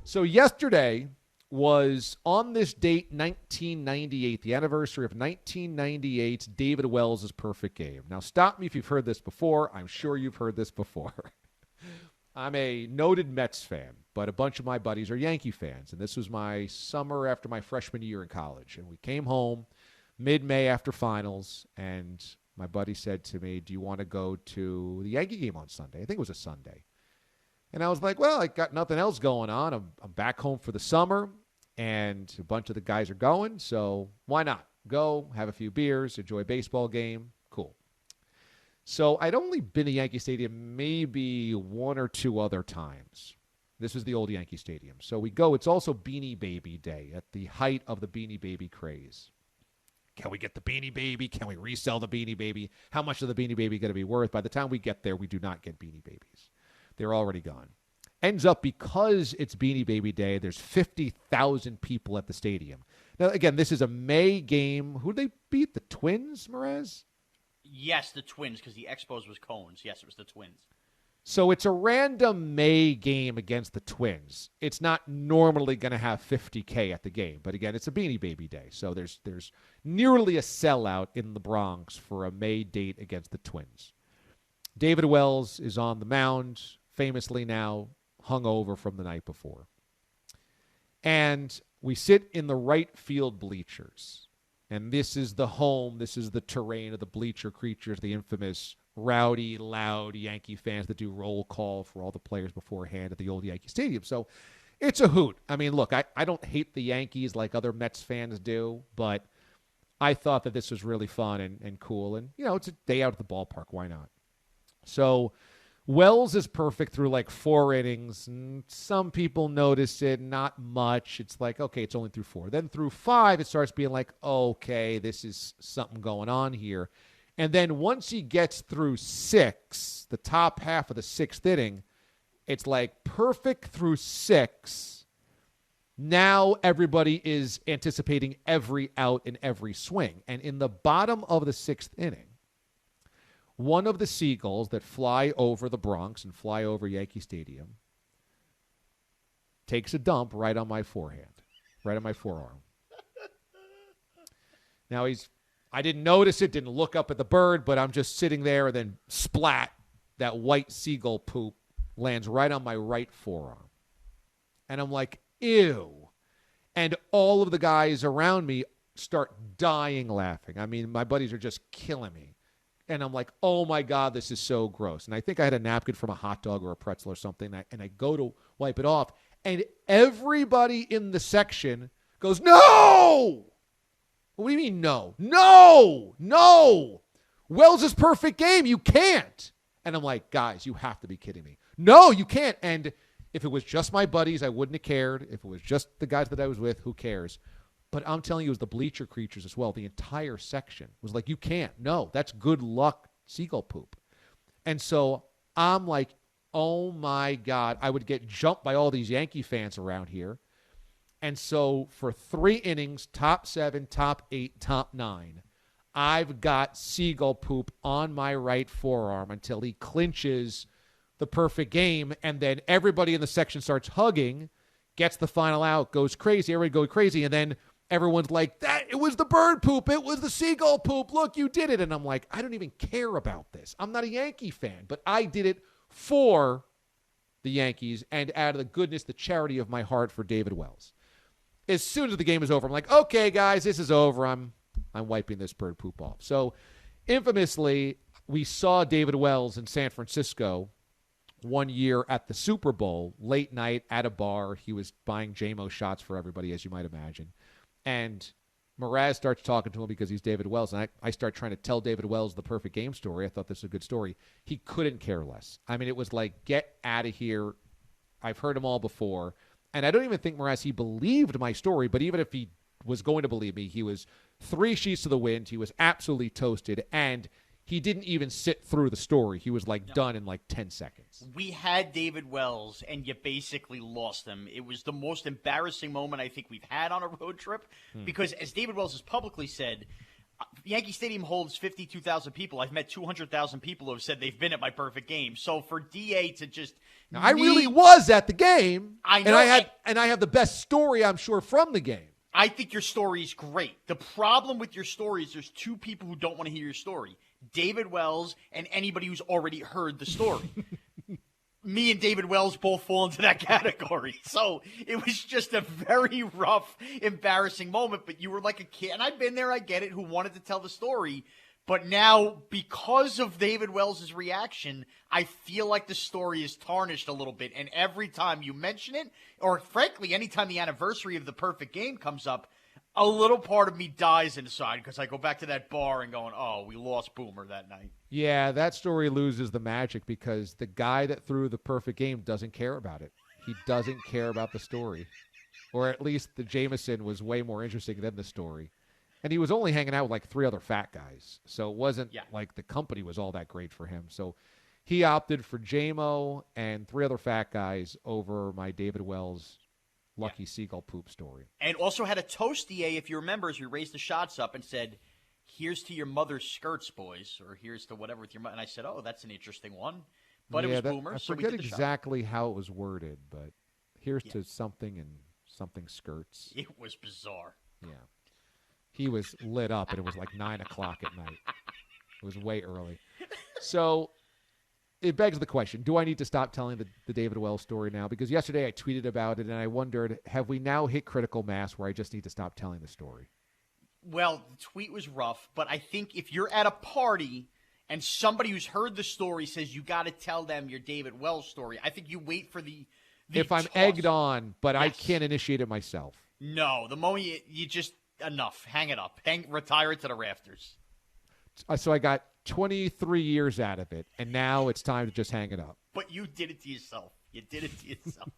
So yesterday was on this date, 1998, the anniversary of 1998's David Wells' perfect game. Now, stop me if you've heard this before. I'm sure you've heard this before. I'm a noted Mets fan, but a bunch of my buddies are Yankee fans, and this was my summer after my freshman year in college. And we came home mid-May after finals, and my buddy said to me, do you want to go to the Yankee game on Sunday? I think it was a Sunday. And I was like, well, I got nothing else going on. I'm back home for the summer, and a bunch of the guys are going, so why not? Go, have a few beers, enjoy a baseball game. Cool. So I'd only been to Yankee Stadium maybe one or two other times. This was the old Yankee Stadium. So we go. It's also Beanie Baby Day, at the height of the Beanie Baby craze. Can we get the Beanie Baby? Can we resell the Beanie Baby? How much is the Beanie Baby going to be worth? By the time we get there, we do not get Beanie Babies. They're already gone. Ends up, because it's Beanie Baby Day, there's 50,000 people at the stadium. Now, again, this is a May game. Who did they beat? The Twins, Mraz? Yes, the Twins, because the Expos was Cones. Yes, it was the Twins. So it's a random May game against the Twins. It's not normally going to have 50K at the game. But again, it's a Beanie Baby Day. So there's nearly a sellout in the Bronx for a May date against the Twins. David Wells is on the mound, famously now hungover from the night before. And we sit in the right field bleachers. And this is the home, this is the terrain of the bleacher creatures, the infamous rowdy, loud Yankee fans that do roll call for all the players beforehand at the old Yankee Stadium. So it's a hoot. I mean, look, I don't hate the Yankees like other Mets fans do, but I thought that this was really fun and cool. And, you know, it's a day out at the ballpark. Why not? So Wells is perfect through like 4 innings. And some people notice it, not much. It's like, okay, it's only through 4. Then through 5, it starts being like, okay, this is something going on here. And then once he gets through 6, the top half of the 6th inning, it's like perfect through 6. Now everybody is anticipating every out and every swing. And in the bottom of the 6th inning, one of the seagulls that fly over the Bronx and fly over Yankee Stadium takes a dump right on my forehand, right on my forearm. Now I didn't notice it, didn't look up at the bird, but I'm just sitting there, and then splat, that white seagull poop lands right on my right forearm. And I'm like, ew. And all of the guys around me start dying laughing. I mean, my buddies are just killing me. And I'm like, oh, my God, this is so gross. And I think I had a napkin from a hot dog or a pretzel or something, and I go to wipe it off. And everybody in the section goes, no! What do you mean no? No! No! Wells' perfect game. You can't. And I'm like, guys, you have to be kidding me. No, you can't. And if it was just my buddies, I wouldn't have cared. If it was just the guys that I was with, who cares? But I'm telling you, it was the bleacher creatures as well. The entire section was like, you can't. No, that's good luck seagull poop. And so I'm like, oh, my God. I would get jumped by all these Yankee fans around here. And so for 3 innings, top 7, top 8, top 9, I've got seagull poop on my right forearm until he clinches the perfect game. And then everybody in the section starts hugging, gets the final out, goes crazy. Everybody goes crazy. And then everyone's like, "That it was the bird poop. It was the seagull poop. Look, you did it." And I'm like, I don't even care about this. I'm not a Yankee fan, but I did it for the Yankees and out of the goodness, the charity of my heart for David Wells. As soon as the game is over, I'm like, okay, guys, this is over. I'm wiping this bird poop off. So infamously, we saw David Wells in San Francisco one year at the Super Bowl, late night at a bar. He was buying JMO shots for everybody, as you might imagine. And Mraz starts talking to him because he's David Wells. And I start trying to tell David Wells the perfect game story. I thought this was a good story. He couldn't care less. I mean, it was like, get out of here. I've heard them all before. And I don't even think, Mraz, he believed my story. But even if he was going to believe me, he was 3 sheets to the wind. He was absolutely toasted. And he didn't even sit through the story. He was done in 10 seconds. We had David Wells, and you basically lost him. It was the most embarrassing moment I think we've had on a road trip because, as David Wells has publicly said, Yankee Stadium holds 52,000 people. I've met 200,000 people who have said they've been at my perfect game. So for DA to just Now, I really was at the game. I know. And I have the best story, I'm sure, from the game. I think your story is great. The problem with your story is there's two people who don't want to hear your story. David Wells and anybody who's already heard the story. Me and David Wells both fall into that category. So it was just a very rough, embarrassing moment. But you were like a kid, and I've been there, I get it, who wanted to tell the story. But now, because of David Wells' reaction, I feel like the story is tarnished a little bit. And every time you mention it, or frankly, anytime the anniversary of the perfect game comes up, a little part of me dies inside because I go back to that bar and going, oh, we lost Boomer that night. Yeah, that story loses the magic because the guy that threw the perfect game doesn't care about it. He doesn't care about the story. Or at least the Jameson was way more interesting than the story. And he was only hanging out with like 3 other fat guys. So it wasn't like the company was all that great for him. So he opted for JMO and 3 other fat guys over my David Wells Lucky Seagull poop story. And also had a toast, DA, if you remember, as we raised the shots up and said, here's to your mother's skirts, boys, or here's to whatever with your mother. And I said, oh, that's an interesting one. But it was Boomer, so we did the shot. I forget exactly how it was worded, but here's to something and something skirts. It was bizarre. Yeah. He was lit up, and it was like 9 o'clock at night. It was way early. So it begs the question, do I need to stop telling the David Wells story now? Because yesterday I tweeted about it, and I wondered, have we now hit critical mass where I just need to stop telling the story? Well, the tweet was rough, but I think if you're at a party and somebody who's heard the story says you got to tell them your David Wells story, I think you wait for the if I'm toss. Egged on, but yes. I can't initiate it myself. No, the moment you just enough, hang it up, retire it to the rafters. So I got 23 years out of it, and now it's time to just hang it up. But you did it to yourself. You did it to yourself.